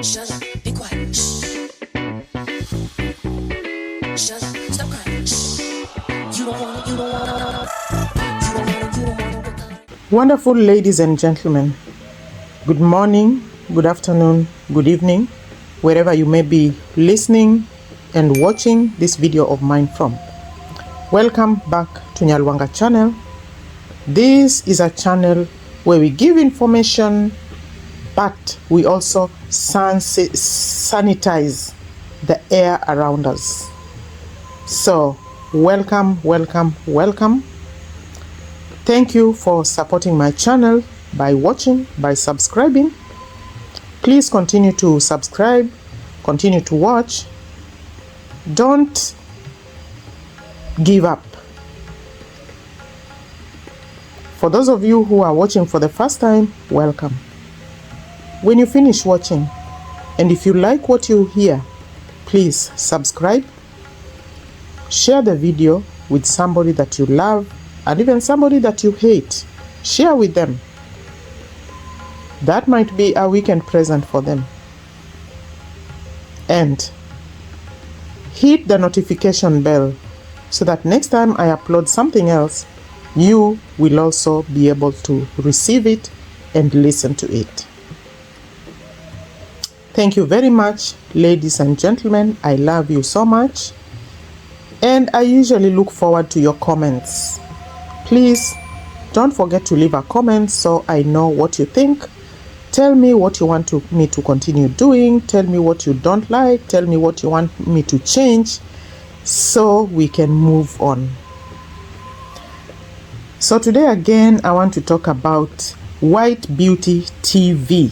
Shut up, be quiet. Shh. Shut up, stop crying. Shh. You don't wanna, you don't wanna, you don't wanna, you don't wanna. Wonderful ladies and gentlemen, good morning, good afternoon, good evening, wherever you may be listening and watching this video of mine from. Welcome back to Nyalwanga channel. This is a channel where we give information, but we also sanitize the air around us. So welcome, welcome, welcome. Thank you for supporting my channel by watching, by subscribing. Please continue to subscribe, continue to watch. Don't give up. For those of you who are watching for the first time, welcome. When you finish watching, and if you like what you hear, please subscribe, share the video with somebody that you love, and even somebody that you hate. Share with them. That might be a weekend present for them. And hit the notification bell so that next time I upload something else, you will also be able to receive it and listen to it. Thank you very much, ladies and gentlemen. I love you so much. And I usually look forward to your comments. Please don't forget to leave a comment so I know what you think. Tell me what you want me to continue doing. Tell me what you don't like. Tell me what you want me to change so we can move on. So today again, I want to talk about White Beauty TV.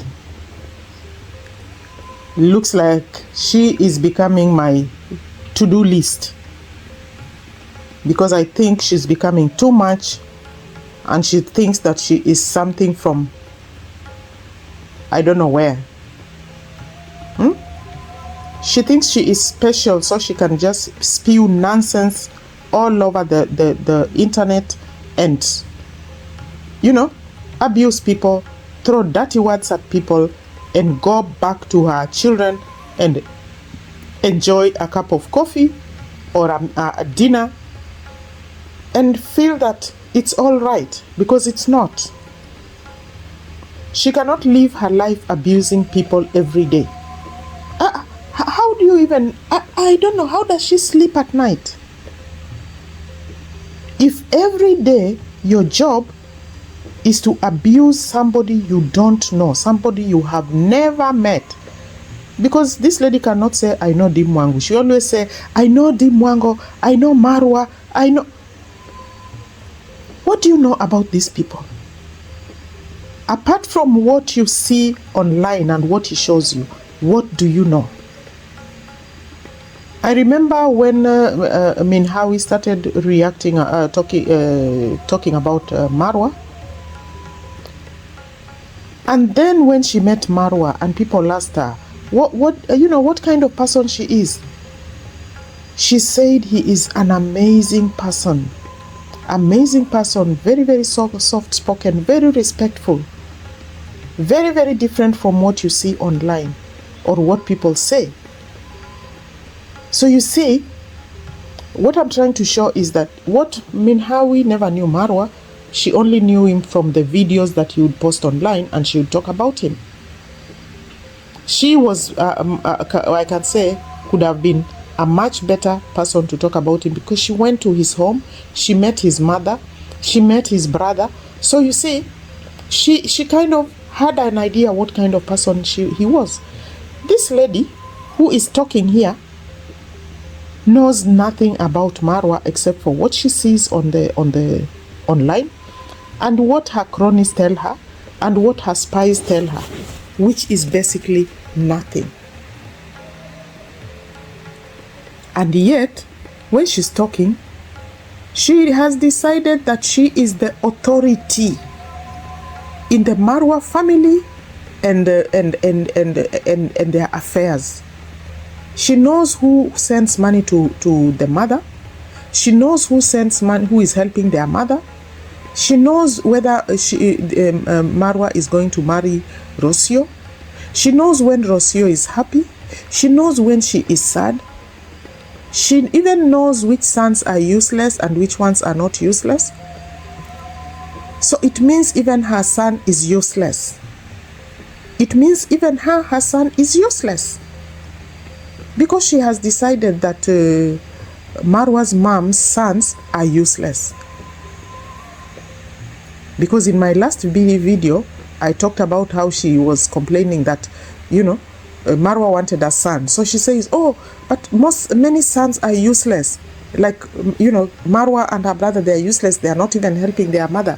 Looks like she is becoming my to-do list, because I think she's becoming too much and she thinks that she is something from I don't know where. She thinks she is special, so she can just spew nonsense all over the internet and, you know, abuse people, throw dirty words at people, and go back to her children and enjoy a cup of coffee or a dinner and feel that it's all right, because it's not. She cannot live her life abusing people every day. How do you even, I don't know, how does she sleep at night? If every day your job is to abuse somebody you don't know, somebody you have never met, because this lady cannot say, I know Dimwangu. She always say, I know Dimwango, I know Marwa, I know. What do you know about these people? Apart from what you see online and what he shows you, what do you know? I remember when how we started reacting, talking about Marwa. And then when she met Marwa and people asked her, what kind of person she is? She said he is an amazing person. Amazing person, very, very soft-spoken, very respectful. Very, very different from what you see online or what people say. So you see, what I'm trying to show is that what Minhawi never knew Marwa. She only knew him from the videos that he would post online, and she would talk about him. She was, I can say, could have been a much better person to talk about him, because she went to his home, she met his mother, she met his brother. So you see, she kind of had an idea what kind of person he was. This lady who is talking here knows nothing about Marwa except for what she sees on the online, and what her cronies tell her, and what her spies tell her, which is basically nothing. And yet, when she's talking, she has decided that she is the authority in the Marwa family and their affairs. She knows who sends money to the mother. She knows who sends money, who is helping their mother. She knows whether Marwa is going to marry Rosio. She knows when Rosio is happy. She knows when she is sad. She even knows which sons are useless and which ones are not useless. So it means even her son is useless. It means even her son is useless. Because she has decided that Marwa's mom's sons are useless. Because in my last video, I talked about how she was complaining that, Marwa wanted a son. So she says, oh, but many sons are useless. Like, Marwa and her brother, they are useless. They are not even helping their mother.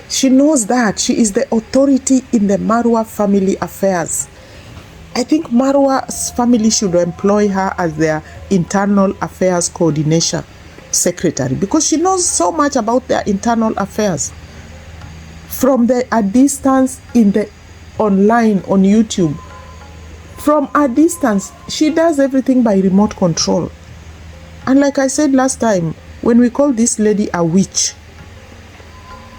She knows that. She is the authority in the Marwa family affairs. I think Marwa's family should employ her as their internal affairs coordination secretary, because she knows so much about their internal affairs. From a distance in the online on YouTube, from a distance, she does everything by remote control. And like I said last time, when we call this lady a witch,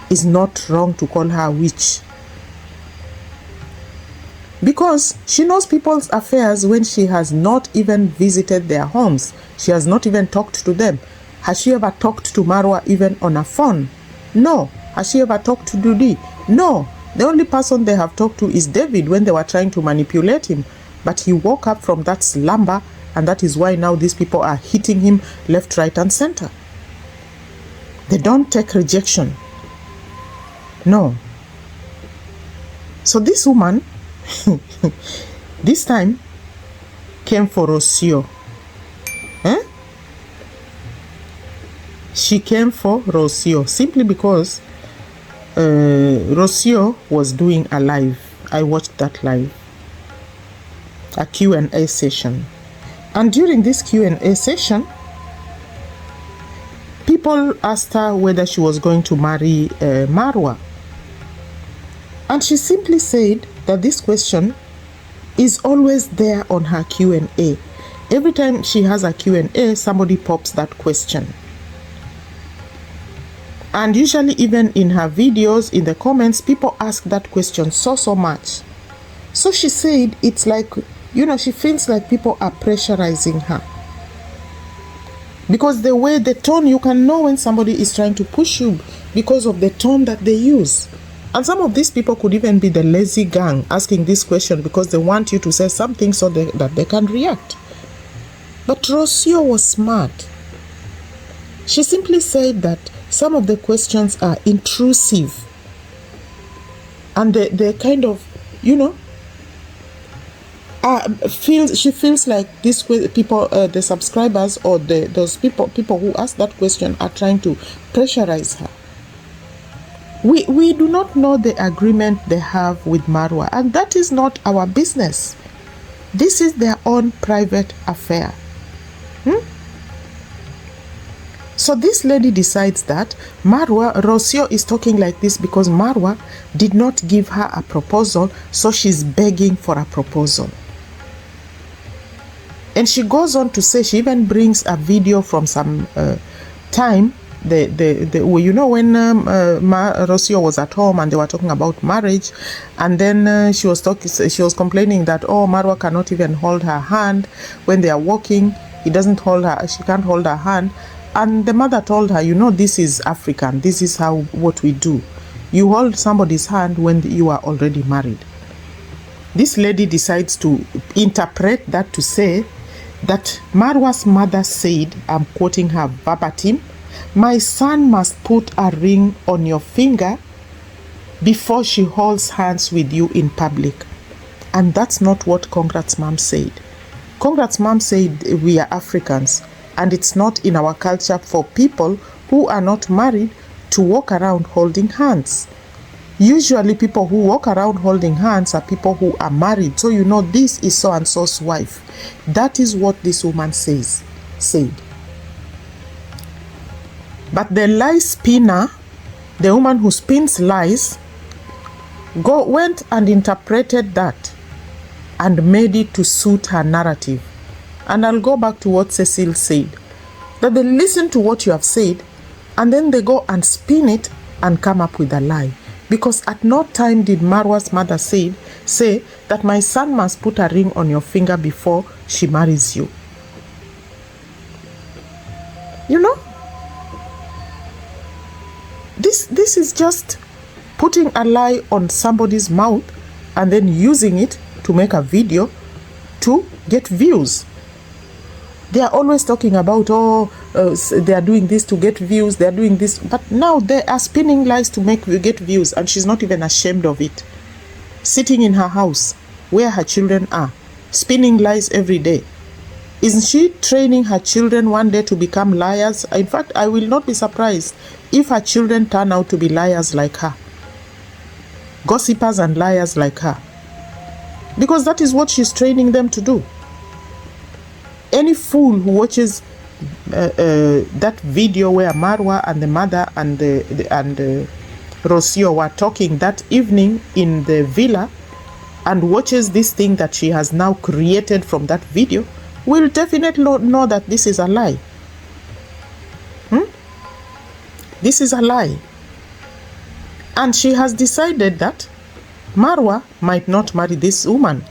it's not wrong to call her a witch. Because she knows people's affairs when she has not even visited their homes. She has not even talked to them. Has she ever talked to Marwa even on a phone? No. Has she ever talked to Dudi? No. The only person they have talked to is David when they were trying to manipulate him. But he woke up from that slumber, and that is why now these people are hitting him left, right, and center. They don't take rejection. No. So this woman, this time, came for Rosio. She came for Rosio simply because Rosio was doing a live. I watched that live, a Q&A session. And during this Q&A session, people asked her whether she was going to marry Marwa. And she simply said that this question is always there on her Q&A. Every time she has a Q&A, somebody pops that question. And usually even in her videos, in the comments, people ask that question so much. So she said it's like, she feels like people are pressurizing her. Because the tone, you can know when somebody is trying to push you because of the tone that they use. And some of these people could even be the lazy gang asking this question because they want you to say something so that they can react. But Rosio was smart. She simply said that some of the questions are intrusive. And they kind of, she feels like these people, the subscribers or those people who ask that question are trying to pressurize her. We do not know the agreement they have with Marwa, and that is not our business. This is their own private affair. So this lady decides that Rosio is talking like this because Marwa did not give her a proposal, so she's begging for a proposal. And she goes on to say, she even brings a video from some time, when Rosio was at home and they were talking about marriage, and then she was complaining that, Marwa cannot even hold her hand when they are walking. He doesn't hold her, she can't hold her hand. And the mother told her, this is African. This is what we do. You hold somebody's hand when you are already married. This lady decides to interpret that to say that Marwa's mother said, I'm quoting her verbatim, my son must put a ring on your finger before she holds hands with you in public. And that's not what Congrats Mom said. Congrats Mom said we are Africans. And it's not in our culture for people who are not married to walk around holding hands. Usually people who walk around holding hands are people who are married. So this is so-and-so's wife. That is what this woman said. But the lie spinner, the woman who spins lies, went and interpreted that and made it to suit her narrative. And I'll go back to what Cecile said, that they listen to what you have said and then they go and spin it and come up with a lie. Because at no time did Marwa's mother say that my son must put a ring on your finger before she marries you. You know? This is just putting a lie on somebody's mouth and then using it to make a video to get views. They are always talking about, they are doing this to get views, they are doing this. But now they are spinning lies to get views, and she's not even ashamed of it. Sitting in her house where her children are, spinning lies every day. Isn't she training her children one day to become liars? In fact, I will not be surprised if her children turn out to be liars like her. Gossipers and liars like her. Because that is what she's training them to do. Any fool who watches that video where Marwa and the mother and Rosio were talking that evening in the villa and watches this thing that she has now created from that video will definitely know that this is a lie. This is a lie. And she has decided that Marwa might not marry this woman.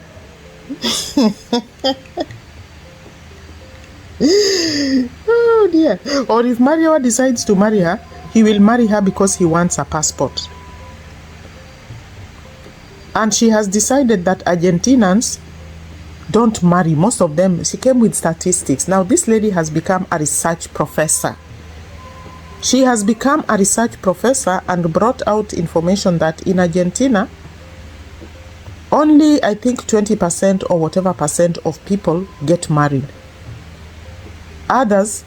Oh dear. Or if Marwa decides to marry her, he will marry her because he wants a passport. And she has decided that Argentinians don't marry. Most of them, she came with statistics. Now this lady has become a research professor. She has become a research professor and brought out information that in Argentina, only I think 20% or whatever percent of people get married. Others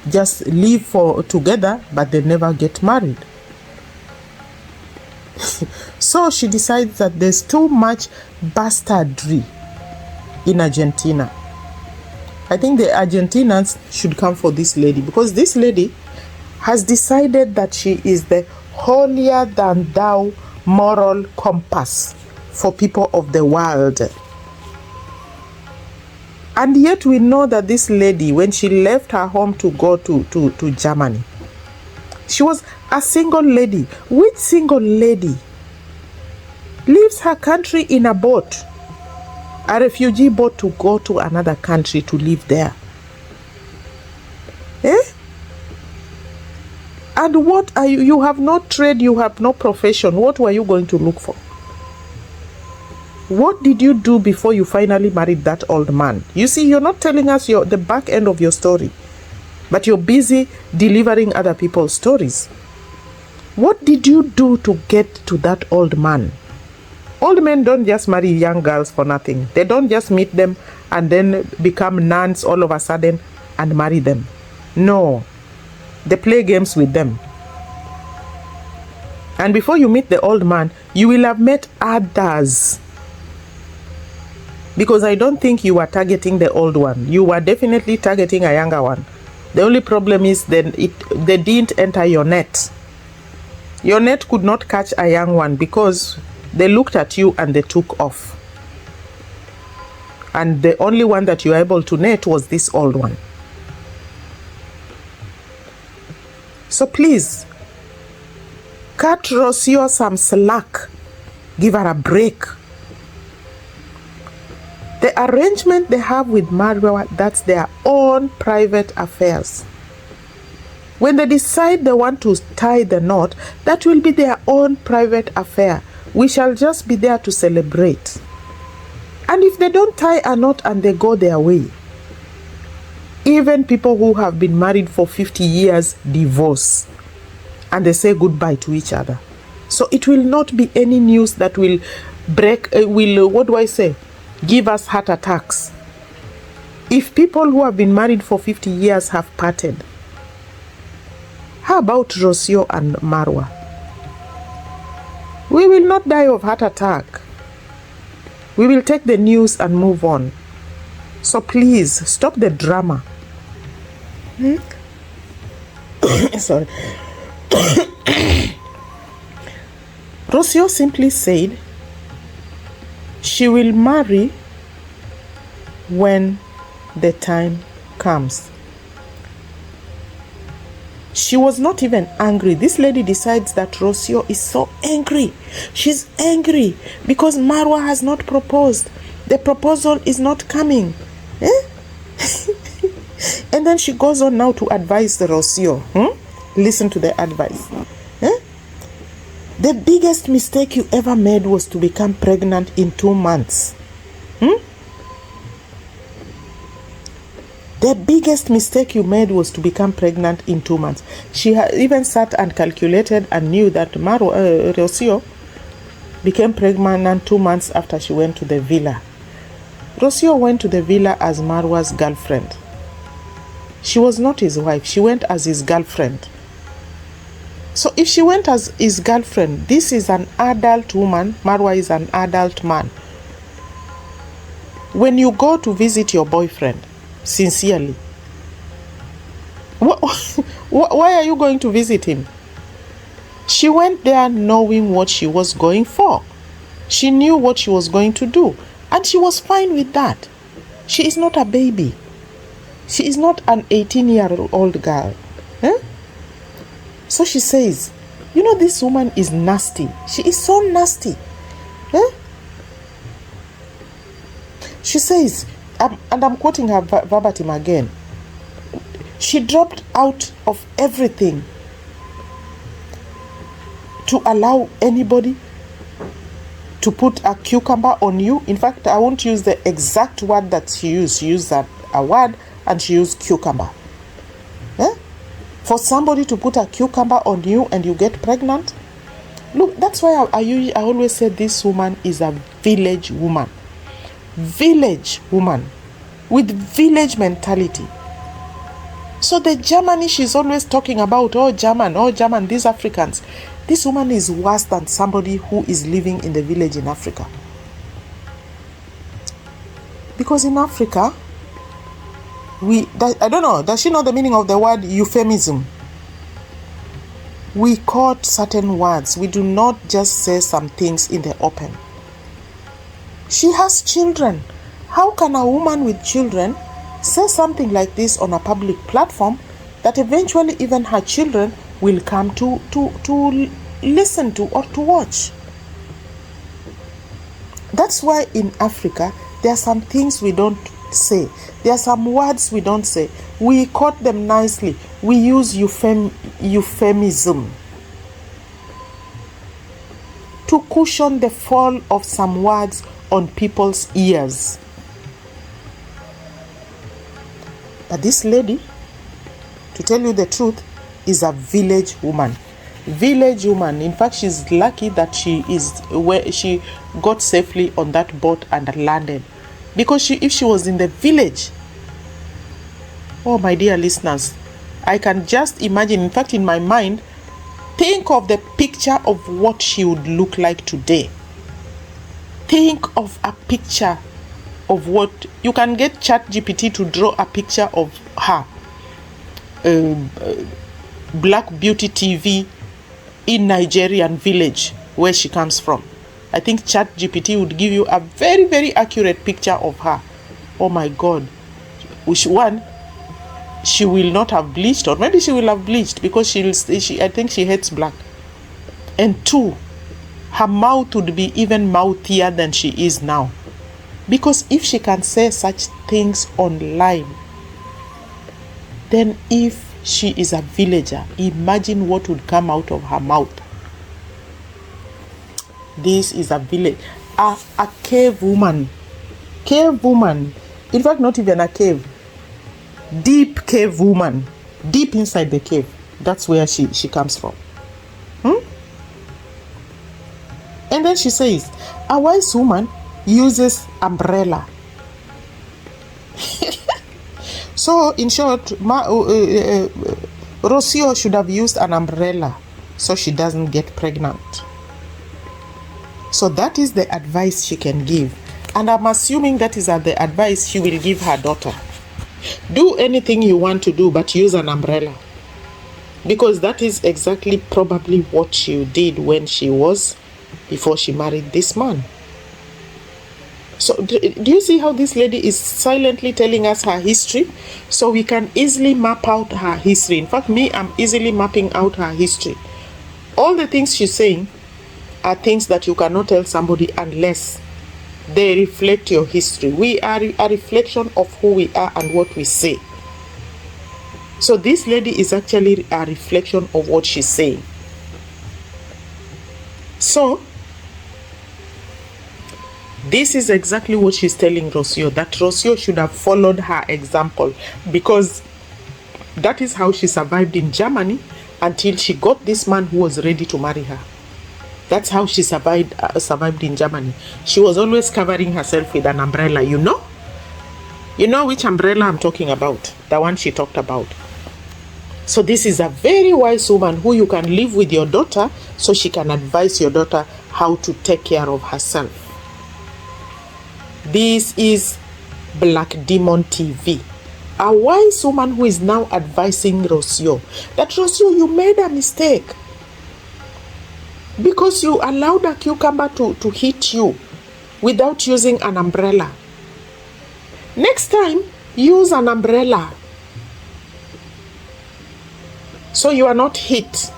just live together, but they never get married. So she decides that there's too much bastardry in Argentina. I think the Argentinians should come for this lady, because this lady has decided that she is the holier than thou moral compass for people of the world. And yet we know that this lady, when she left her home to go to Germany, she was a single lady. Which single lady leaves her country in a boat, a refugee boat, to go to another country to live there? And what are you? You have no trade, you have no profession. What were you going to look for? What did you do before you finally married that old man? You see, you're not telling us the back end of your story, but you're busy delivering other people's stories. What did you do to get to that old man? Old men don't just marry young girls for nothing. They don't just meet them and then become nuns all of a sudden and marry them. No. They play games with them. And before you meet the old man, you will have met others. Because I don't think you were targeting the old one. You were definitely targeting a younger one. The only problem is then they didn't enter your net. Your net could not catch a young one because they looked at you and they took off. And the only one that you were able to net was this old one. So please, cut Rocio some slack. Give her a break. The arrangement they have with Marwa, that's their own private affairs. When they decide they want to tie the knot, that will be their own private affair. We shall just be there to celebrate. And if they don't tie a knot and they go their way, even people who have been married for 50 years divorce and they say goodbye to each other. So it will not be any news that will give us heart attacks. If people who have been married for 50 years have parted, how about Rosio and Marwa? We will not die of heart attack. We will take the news and move on. So please, stop the drama. Sorry. Rosio simply said she will marry when the time comes. She was not even angry. This lady decides that Rocio is so angry. She's angry because Marwa has not proposed. The proposal is not coming. And then she goes on now to advise the Rocio. Listen to the advice. The biggest mistake you ever made was to become pregnant in 2 months. The biggest mistake you made was to become pregnant in 2 months. She even sat and calculated and knew that Rocio became pregnant 2 months after she went to the villa. Rocio went to the villa as Marwa's girlfriend. She was not his wife. She went as his girlfriend. So if she went as his girlfriend, this is an adult woman. Marwa is an adult man. When you go to visit your boyfriend, sincerely, why are you going to visit him? She went there knowing what she was going for. She knew what she was going to do, and she was fine with that. She is not a baby. She is not an 18-year-old girl. So she says, you know, this woman is nasty. She is so nasty. She says, and I'm quoting her verbatim again, she dropped out of everything to allow anybody to put a cucumber on you. In fact, I won't use the exact word that she used. She used a word and she used cucumber. For somebody to put a cucumber on you and you get pregnant. Look, that's why I always say this woman is a village woman. Village woman with village mentality. So the Germany she's always talking about, oh German, these Africans. This woman is worse than somebody who is living in the village in Africa. Because in Africa, I don't know, does she know the meaning of the word euphemism? We quote certain words. We do not just say some things in the open. She has children. How can a woman with children say something like this on a public platform that eventually even her children will come to listen to or to watch? That's why in Africa, there are some things we don't say. There are some words we don't say. We quote them nicely. We use euphemism to cushion the fall of some words on people's ears. But this lady, to tell you the truth, is a village woman. Village woman. In fact, she's lucky that she got safely on that boat and landed. Because if she was in the village, oh my dear listeners, I can just imagine, in fact in my mind, think of the picture of what she would look like today. Think of a picture of what, you can get ChatGPT to draw a picture of her. Black Beauty TV in Nigerian village where she comes from. I think ChatGPT would give you a very, very accurate picture of her. Oh my God. Which one? She will not have bleached, or maybe she will have bleached because I think she hates black. And 2, her mouth would be even mouthier than she is now. Because if she can say such things online, then if she is a villager, imagine what would come out of her mouth. This is a village, a cave woman. Cave woman. In fact, not even a cave. Deep cave woman. Deep inside the cave. That's where she comes from. And then she says, a wise woman uses umbrella. So, in short, Rosio should have used an umbrella so she doesn't get pregnant. So that is the advice she can give. And I'm assuming that is the advice she will give her daughter. Do anything you want to do, but use an umbrella. Because that is exactly probably what she did when she was, before she married this man. So do you see how this lady is silently telling us her history? So we can easily map out her history. In fact, me, I'm easily mapping out her history. All the things she's saying are things that you cannot tell somebody unless they reflect your history. We are a reflection of who we are and what we say. So this lady is actually a reflection of what she's saying. So this is exactly what she's telling Rosio, that Rosio should have followed her example, because that is how she survived in Germany until she got this man who was ready to marry her. That's how she survived in Germany. She was always covering herself with an umbrella, you know? You know which umbrella I'm talking about? The one she talked about. So this is a very wise woman who you can live with your daughter so she can advise your daughter how to take care of herself. This is Black Demon TV. A wise woman who is now advising Rocio that, Rocio, you made a mistake because you allowed a cucumber to hit you without using an umbrella. Next time, use an umbrella so you are not hit.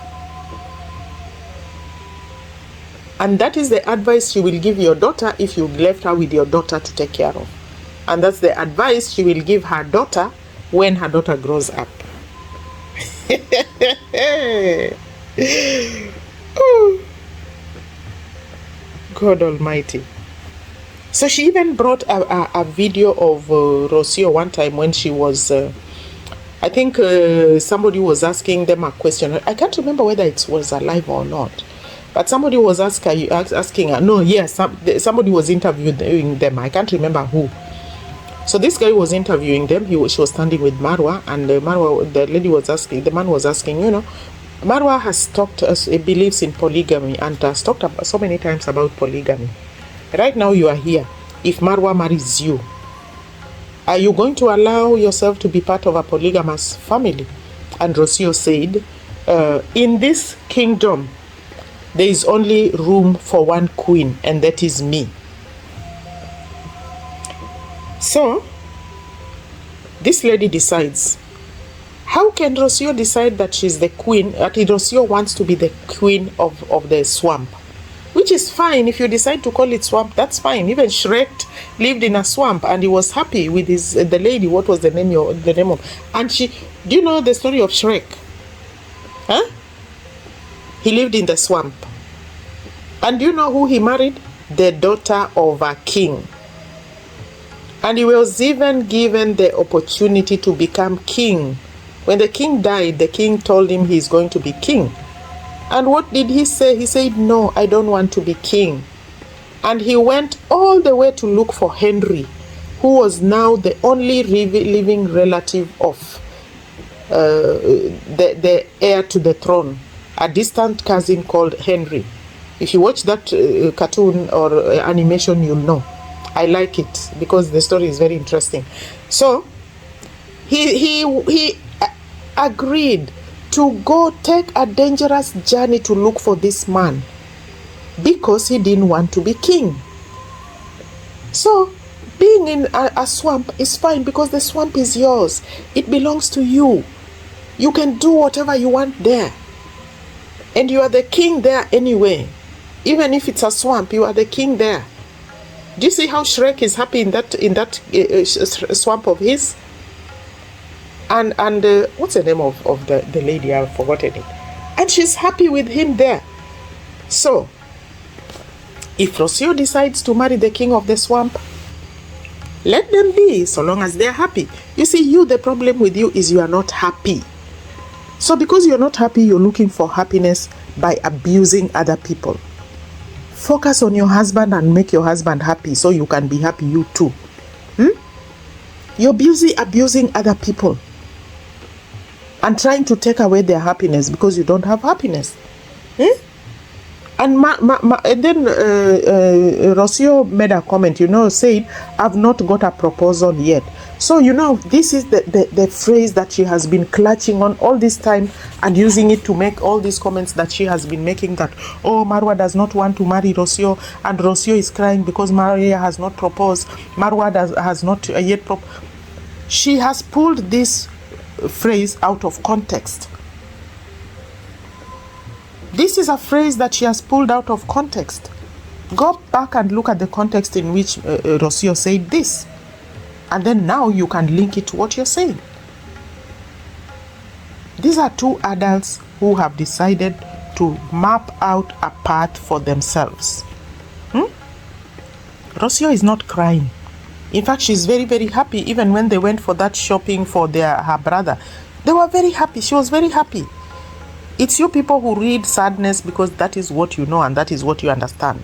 And that is the advice she will give your daughter if you left her with your daughter to take care of. And that's the advice she will give her daughter when her daughter grows up. Oh, God Almighty. So she even brought a video of Rocio one time when she was, I think somebody was asking them a question. I can't remember whether it was alive or not. But somebody was asking her, no, yes, somebody was interviewing them. I can't remember who. So this guy was interviewing them. She was standing with Marwa, and Marwa, the lady was asking, the man was asking, you know, Marwa has talked, believes in polygamy and has talked about, so many times about polygamy. Right now you are here. If Marwa marries you, are you going to allow yourself to be part of a polygamous family? And Rosio said, in this kingdom, there is only room for one queen, and that is me. So, this lady decides. How can Rosio decide that she's the queen, that Rosio wants to be the queen of the swamp? Which is fine. If you decide to call it swamp, that's fine. Even Shrek lived in a swamp and he was happy with the lady. What was the name of? And she, do you know the story of Shrek? Huh? He lived in the swamp. And do you know who he married? The daughter of a king. And he was even given the opportunity to become king. When the king died, the king told him he's going to be king. And what did he say? He said, no, I don't want to be king. And he went all the way to look for Henry, who was now the only living relative of the heir to the throne, a distant cousin called Henry. If you watch that cartoon or animation, you'll know. I like it because the story is very interesting. So he agreed to go take a dangerous journey to look for this man because he didn't want to be king. So being in a swamp is fine because the swamp is yours. It belongs to you. You can do whatever you want there. And you are the king there anyway. Even if it's a swamp, you are the king there. Do you see how Shrek is happy in that swamp of his? And what's the name of the lady? I've forgotten it. And she's happy with him there. So, if Rocio decides to marry the king of the swamp, let them be, so long as they're happy. You see, the problem with you is you are not happy. So because you're not happy, you're looking for happiness by abusing other people. Focus on your husband and make your husband happy so you can be happy, you too. You're busy abusing other people and trying to take away their happiness because you don't have happiness. And and then Rosio made a comment, said, I've not got a proposal yet. So, this is the phrase that she has been clutching on all this time and using it to make all these comments that she has been making, that, oh, Marwa does not want to marry Rosio, and Rosio is crying because Marwa has not proposed. Marwa has not yet proposed. She has pulled this phrase out of context. This is a phrase that she has pulled out of context. Go back and look at the context in which Rosio said this. And then now you can link it to what you're saying. These are two adults who have decided to map out a path for themselves. Rosio is not crying. In fact, she's very, very happy. Even when they went for that shopping for her brother, they were very happy. She was very happy. It's you people who read sadness because that is what you know and that is what you understand.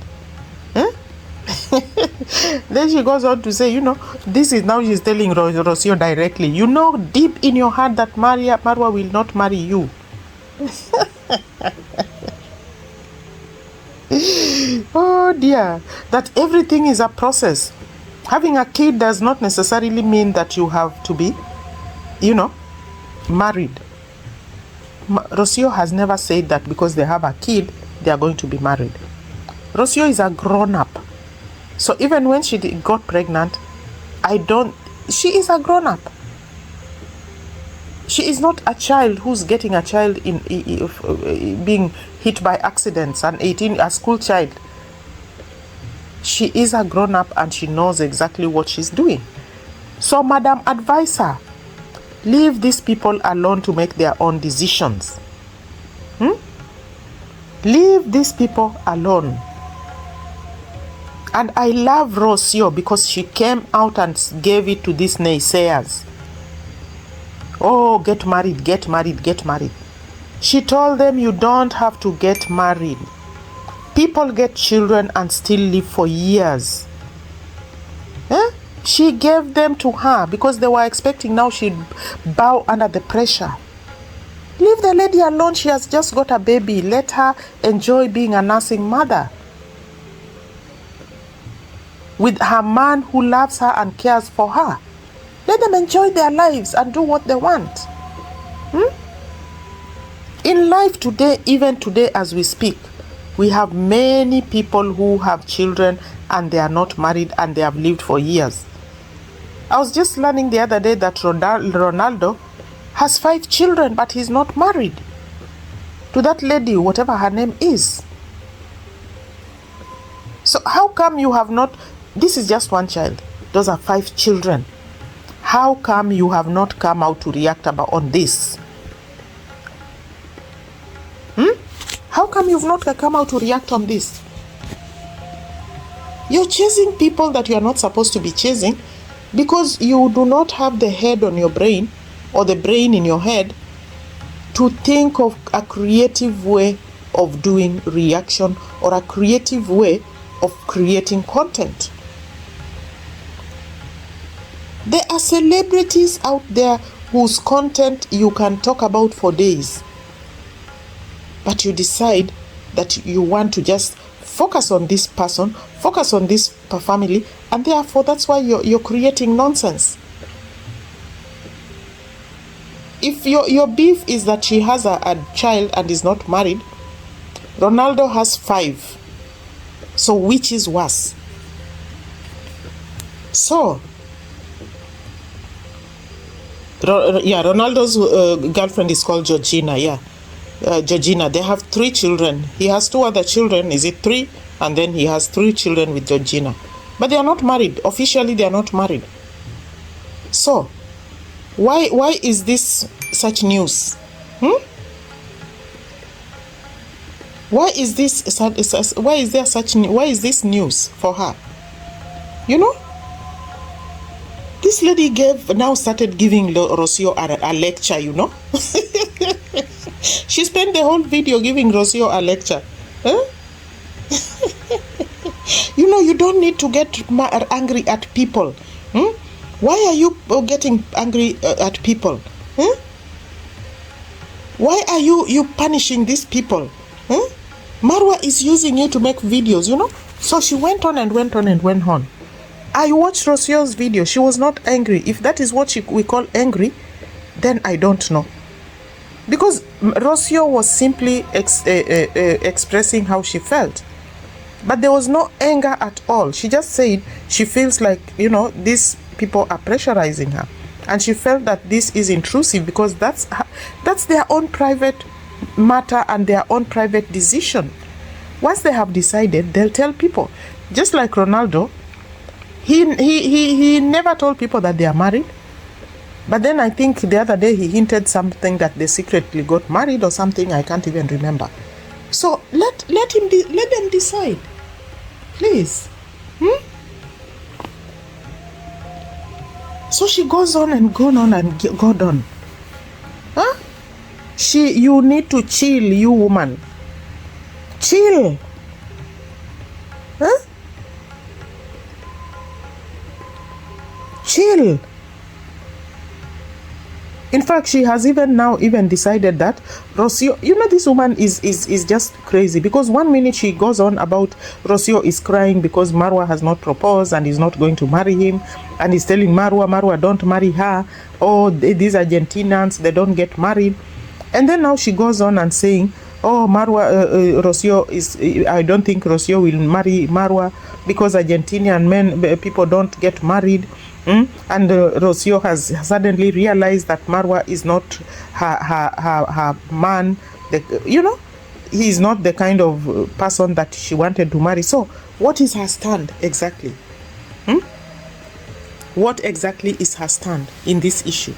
Then she goes on to say, this is now she's telling Rosio directly, deep in your heart that Marwa will not marry you. Oh dear, that everything is a process. Having a kid does not necessarily mean that you have to be, married. Rosio has never said that because they have a kid, they are going to be married. Rosio is a grown-up. So even when she got pregnant, she is a grown-up. She is not a child who's getting a child in being hit by accidents, a school child. She is a grown-up and she knows exactly what she's doing. So, Madam Advisor, leave these people alone to make their own decisions. Leave these people alone. And I love Rosio because she came out and gave it to these naysayers. Oh, get married, get married, get married. She told them you don't have to get married. People get children and still live for years. She gave them to her because they were expecting now she'd bow under the pressure. Leave the lady alone. She has just got a baby. Let her enjoy being a nursing mother with her man who loves her and cares for her. Let them enjoy their lives and do what they want. In life today, even today as we speak, we have many people who have children and they are not married and they have lived for years. I was just learning the other day that Ronaldo has 5 children, but he's not married to that lady, whatever her name is. So how come you have not, this is just one child, those are 5 children. How come you have not come out to react on this? How come you've not come out to react on this? You're chasing people that you are not supposed to be chasing because you do not have the head on your brain or the brain in your head to think of a creative way of doing reaction or a creative way of creating content. There are celebrities out there whose content you can talk about for days. But you decide that you want to just focus on this person, focus on this family, and therefore that's why you're creating nonsense. If your beef is that she has a child and is not married, Ronaldo has 5. So which is worse? So, Ronaldo's girlfriend is called Georgina, Georgina. They have 3 children. He has 2 other children. Is it 3? And then he has 3 children with Georgina. But they are not married. Officially, they are not married. So, why is this such news? Why is this news for her? This lady now started giving Rosio a lecture, She spent the whole video giving Rosio a lecture. You don't need to get angry at people. Why are you getting angry at people? Why are you punishing these people? Marwa is using you to make videos, you know. So she went on and went on and went on. I watched Rocio's video. She was not angry. If that is what we call angry, then I don't know. Because Rocio was simply expressing how she felt. But there was no anger at all. She just said she feels like, you know, these people are pressurizing her. And she felt that this is intrusive because that's their own private matter and their own private decision. Once they have decided, they'll tell people. Just like Ronaldo, he never told people that they are married. But then I think the other day he hinted something that they secretly got married or something. I can't even remember. So let them decide, please. So she goes on and go on and go on. Huh? You need to chill, you woman. Chill. Huh? Chill. In fact, she has even decided that Rosio, you know, this woman is just crazy, because one minute she goes on about Rosio is crying because Marwa has not proposed and is not going to marry him, and he's telling Marwa don't marry her. Oh, these Argentinians, they don't get married. And then now she goes on and saying, oh, Rosio is, I don't think Rosio will marry Marwa because Argentinian people don't get married. And Rosio has suddenly realized that Marwa is not her man. You know, he is not the kind of person that she wanted to marry. So what is her stand exactly? What exactly is her stand in this issue?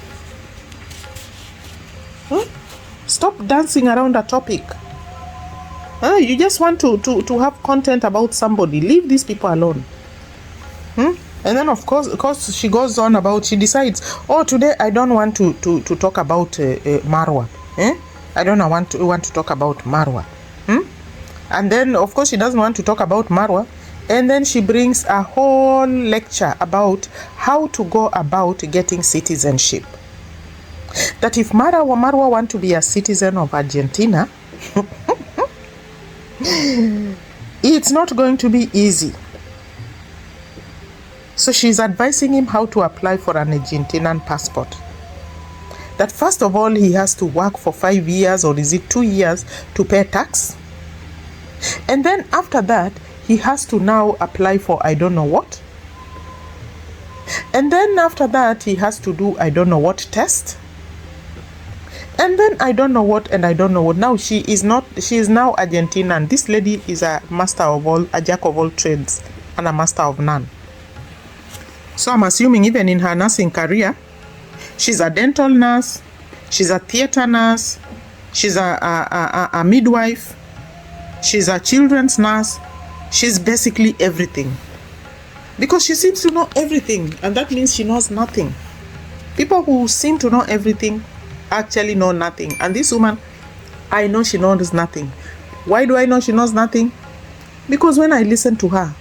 Stop dancing around a topic. You just want to have content about somebody. Leave these people alone. And then of course she goes on about, she decides, oh, today I don't want to talk about Marwa. I don't want to talk about Marwa. And then of course she doesn't want to talk about Marwa. And then she brings a whole lecture about how to go about getting citizenship. That if Marwa want to be a citizen of Argentina, it's not going to be easy. So she's advising him how to apply for an Argentinian passport. That first of all, he has to work for 5 years, or is it 2 years, to pay tax. And then after that, he has to now apply for I don't know what. And then after that, he has to do I don't know what test. And then I don't know what and I don't know what. Now she is now Argentinian. This lady is a jack of all trades and a master of none. So I'm assuming even in her nursing career, she's a dental nurse, she's a theater nurse, she's a midwife, she's a children's nurse, she's basically everything. Because she seems to know everything, and that means she knows nothing. People who seem to know everything actually know nothing. And this woman, I know she knows nothing. Why do I know she knows nothing? Because when I listen to her,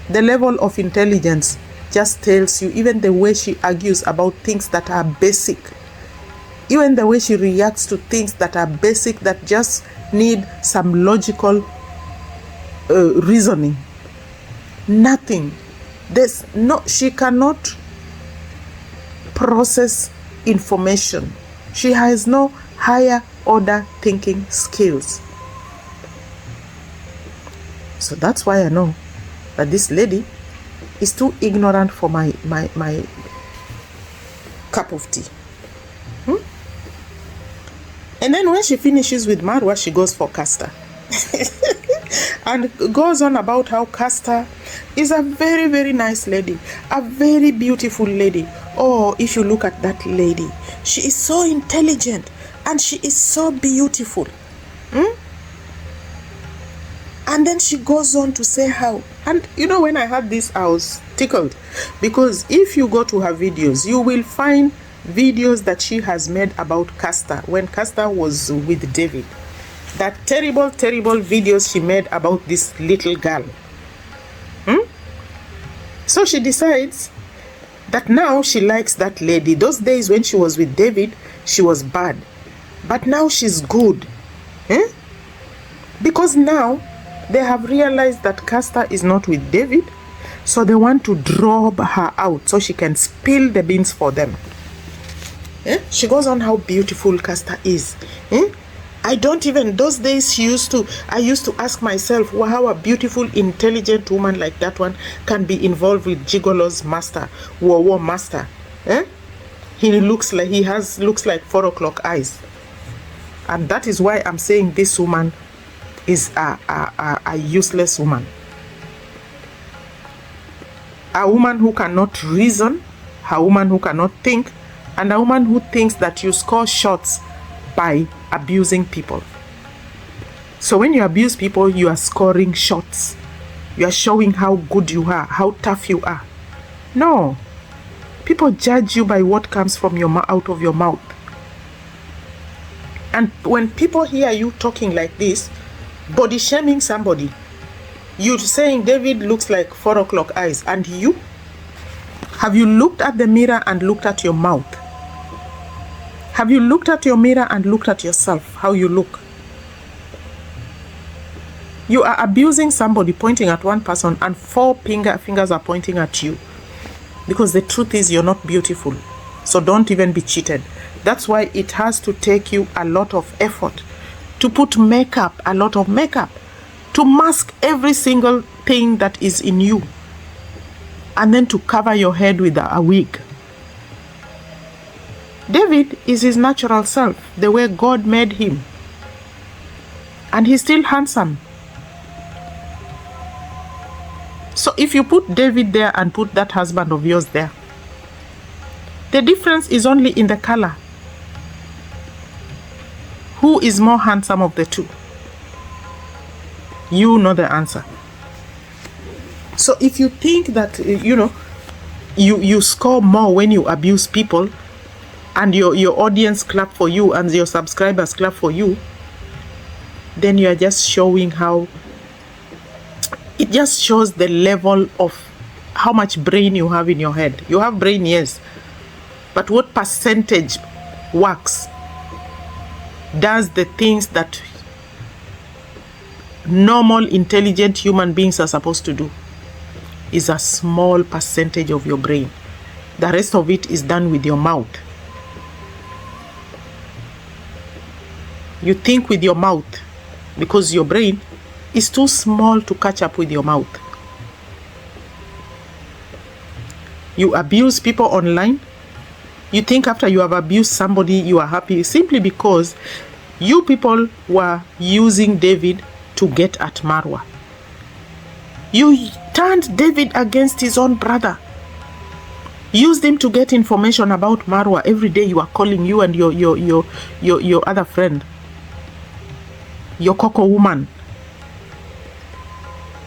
the level of intelligence just tells you, even the way she argues about things that are basic, even the way she reacts to things that are basic, that just need some logical reasoning. Nothing. She cannot process information. She has no higher order thinking skills. So that's why I know that this lady is too ignorant for my cup of tea. And then when she finishes with Marwa, she goes for Casta. And goes on about how Casta is a very, very nice lady, a very beautiful lady. Oh, if you look at that lady, she is so intelligent and she is so beautiful. And then she goes on to say how, and you know, when I heard this, I was tickled, because if you go to her videos, you will find videos that she has made about Casta when Casta was with David. That terrible, terrible videos she made about this little girl. So she decides that now she likes that lady. Those days when she was with David, she was bad. But now she's good. Because now They have realized that Castor is not with David, so they want to draw her out so she can spill the beans for them. She goes on how beautiful Castor is. I don't even, those days I used to ask myself, well, how a beautiful, intelligent woman like that one can be involved with Gigolo's master, war master. He looks like 4 o'clock eyes. And that is why I'm saying this woman is a useless woman. A woman who cannot reason, a woman who cannot think, and a woman who thinks that you score shots by abusing people. So when you abuse people, you are scoring shots. You are showing how good you are, how tough you are. No. People judge you by what comes from out of your mouth. And when people hear you talking like this, body shaming somebody, you saying David looks like 4 o'clock eyes, and you? Have you looked at the mirror and looked at your mouth? Have you looked at your mirror and looked at yourself, how you look? You are abusing somebody, pointing at one person, and 4 fingers are pointing at you. Because the truth is, you're not beautiful. So don't even be cheated. That's why it has to take you a lot of effort to put makeup, a lot of makeup, to mask every single thing that is in you, and then to cover your head with a wig. David is his natural self, the way God made him. And he's still handsome. So if you put David there and put that husband of yours there, the difference is only in the color. Who is more handsome of the two? You know the answer. So if you think that, you score more when you abuse people, and your audience clap for you and your subscribers clap for you, then you are just showing how, it just shows the level of how much brain you have in your head. You have brain, yes, but what percentage works, does the things that normal, intelligent human beings are supposed to do, is a small percentage of your brain. The rest of it is done with your mouth. You think with your mouth because your brain is too small to catch up with your mouth. You abuse people online. You think after you have abused somebody, you are happy simply because you people were using David to get at Marwa. You turned David against his own brother. Used him to get information about Marwa. Every day you are calling, you and your other friend, your Coco woman,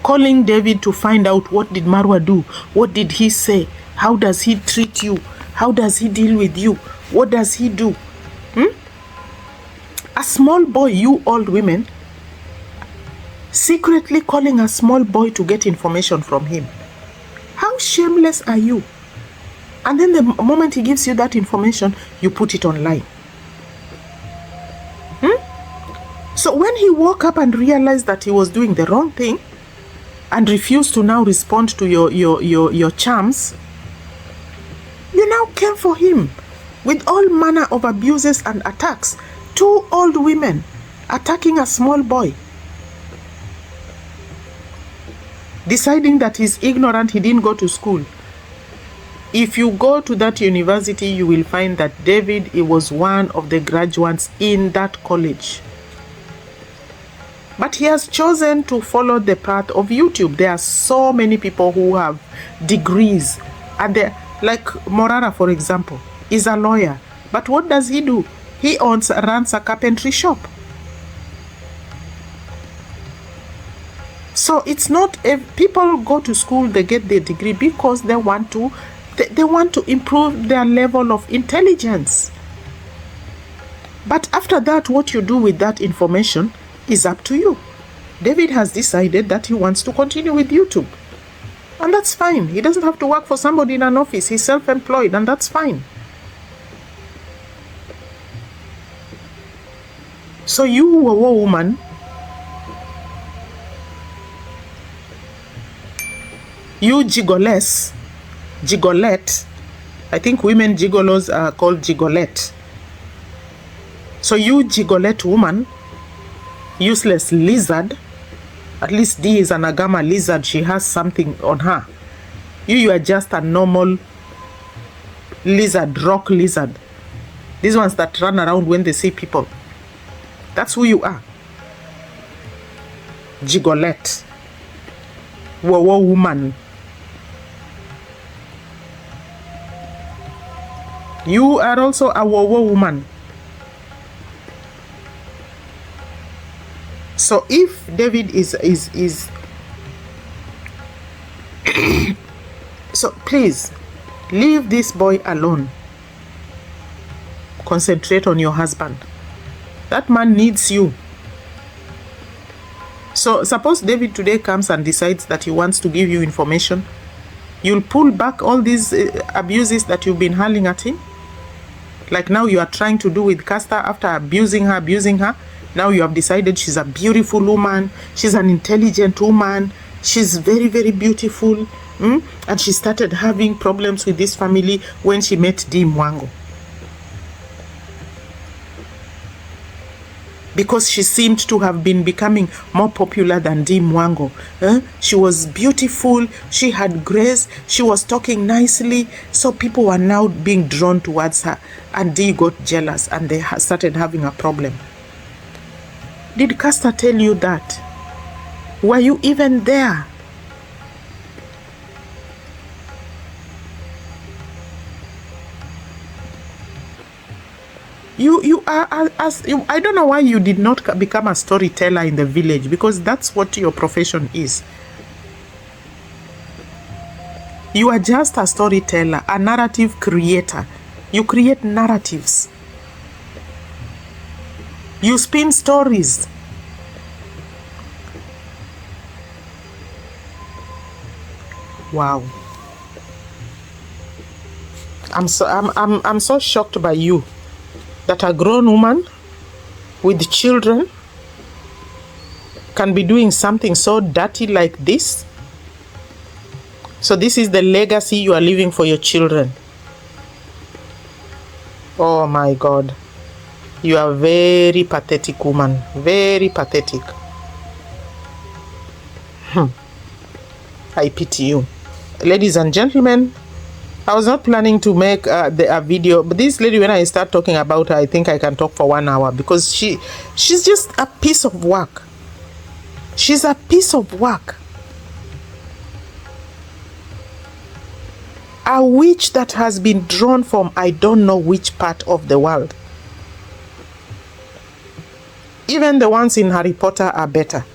calling David to find out what did Marwa do, what did he say, how does he treat you, how does he deal with you, what does he do? A small boy, you old women, secretly calling a small boy to get information from him. How shameless are you? And then the moment he gives you that information, you put it online. So when he woke up and realized that he was doing the wrong thing and refused to now respond to your charms, you now came for him with all manner of abuses and attacks. 2 old women attacking a small boy, deciding that he's ignorant, he didn't go to school. If you go to that university, you will find that David, he was one of the graduates in that college. But he has chosen to follow the path of YouTube. There are so many people who have degrees. And like Morara, for example, is a lawyer. But what does he do? He runs a carpentry shop. So it's not, if people go to school, they get their degree because they want to improve their level of intelligence. But after that, what you do with that information is up to you. David has decided that he wants to continue with YouTube. And that's fine. He doesn't have to work for somebody in an office. He's self-employed, and that's fine. So you, a woman, You gigolette, I think women gigolos are called gigolette. So you gigolette woman, useless lizard, at least D is an agama lizard, she has something on her. You are just a normal lizard, rock lizard. These ones that run around when they see people. That's who you are. Gigolette. Wowo woman. You are also a wowo woman. So if David is so please leave this boy alone. Concentrate on your husband. That man needs you. So suppose David today comes and decides that he wants to give you information, you'll pull back all these abuses that you've been hurling at him. Like now you are trying to do with Castor after abusing her. Now you have decided she's a beautiful woman, she's an intelligent woman, she's very, very beautiful. And she started having problems with this family when she met D. Mwango. Because she seemed to have been becoming more popular than D. Mwango. She was beautiful, she had grace, she was talking nicely, so people were now being drawn towards her, and D got jealous and they started having a problem. Did Castor tell you that? Were you even there? You are I don't know why you did not become a storyteller in the village, because that's what your profession is. You are just a storyteller, a narrative creator. You create narratives. You spin stories. Wow. I'm so shocked by you, that a grown woman with children can be doing something so dirty like this. So this is the legacy you are leaving for your children. Oh my God. You are very pathetic woman. Very pathetic. I pity you. Ladies and gentlemen, I was not planning to make a video, but this lady, when I start talking about her, I think I can talk for 1 hour, because she's just a piece of work. She's a piece of work. A witch that has been drawn from I don't know which part of the world. Even the ones in Harry Potter are better.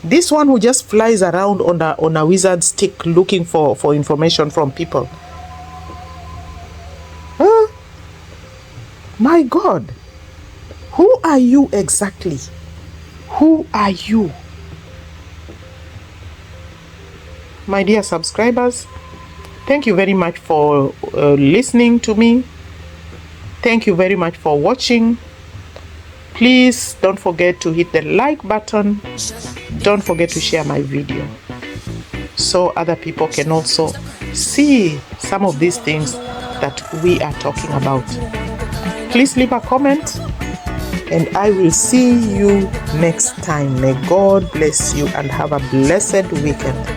This one who just flies around on a wizard stick looking for information from people. My God. Who are you exactly? Who are you? My dear subscribers, thank you very much for listening to me. Thank you very much for watching. Please don't forget to hit the like button. Don't forget to share my video so other people can also see some of these things that we are talking about. Please leave a comment, and I will see you next time. May God bless you and have a blessed weekend.